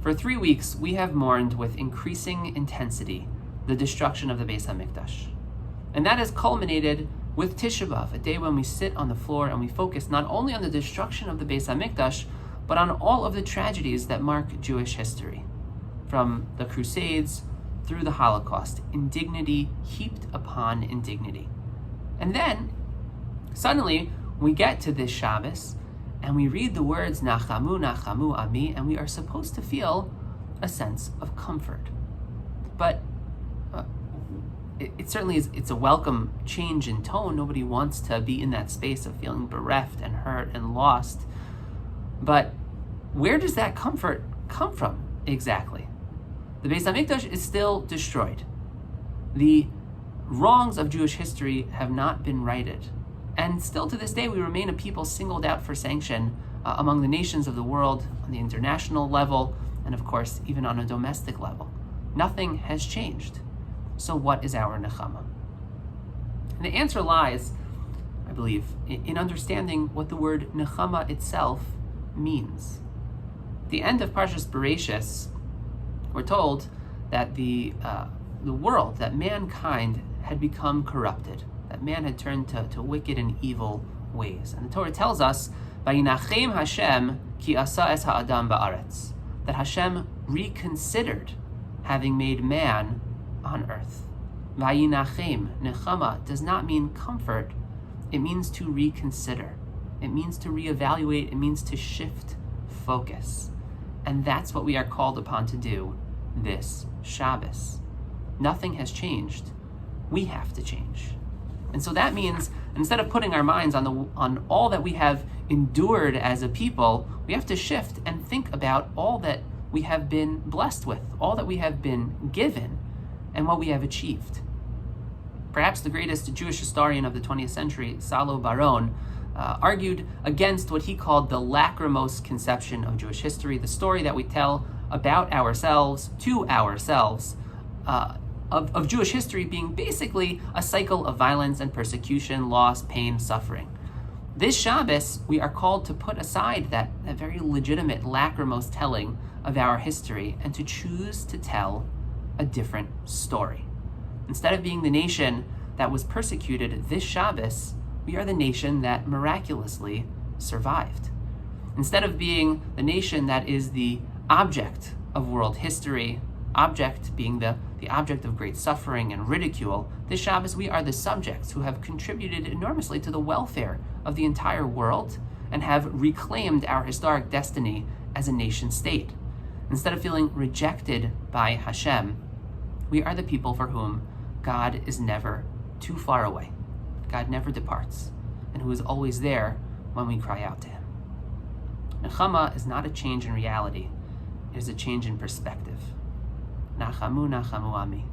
For 3 weeks, we have mourned with increasing intensity the destruction of the Beis HaMikdash. And that has culminated with Tisha B'Av, a day when we sit on the floor and we focus not only on the destruction of the Beis HaMikdash, but on all of the tragedies that mark Jewish history. From the Crusades through the Holocaust, indignity heaped upon indignity. And then, suddenly, we get to this Shabbos, and we read the words, Nachamu, Nachamu, Ami, and we are supposed to feel a sense of comfort. But it certainly is, it's a welcome change in tone. Nobody wants to be in that space of feeling bereft and hurt and lost. But where does that comfort come from exactly? The Beis HaMikdash is still destroyed. The wrongs of Jewish history have not been righted. And still to this day, we remain a people singled out for sanction among the nations of the world, on the international level, and of course, even on a domestic level. Nothing has changed. So what is our Nechama? And the answer lies, I believe, in understanding what the word Nechama itself means. At the end of Parshas Bereishis, we're told that the world, that mankind had become corrupted, that man had turned to wicked and evil ways. And the Torah tells us, Vayinachem Hashem ki asa es ha'adam ba'aretz, that Hashem reconsidered having made man on earth. Vayinachem, Nechama, does not mean comfort, it means to reconsider. It means to reevaluate, it means to shift focus. And that's what we are called upon to do this Shabbos. Nothing has changed. We have to change. And so that means instead of putting our minds on all that we have endured as a people, we have to shift and think about all that we have been blessed with, all that we have been given, and what we have achieved. Perhaps the greatest Jewish historian of the 20th century, Salo Baron, argued against what he called the lachrymose conception of Jewish history, the story that we tell about ourselves, to ourselves, of Jewish history being basically a cycle of violence and persecution, loss, pain, suffering. This Shabbos, we are called to put aside that very legitimate lachrymose telling of our history and to choose to tell a different story. Instead of being the nation that was persecuted this Shabbos, we are the nation that miraculously survived. Instead of being the nation that is the object of world history, object being the object of great suffering and ridicule, this Shabbos we are the subjects who have contributed enormously to the welfare of the entire world and have reclaimed our historic destiny as a nation state. Instead of feeling rejected by Hashem, we are the people for whom God is never too far away. God never departs, and who is always there when we cry out to him. Nechama is not a change in reality, it is a change in perspective. Nachamu, Nachamu Ami.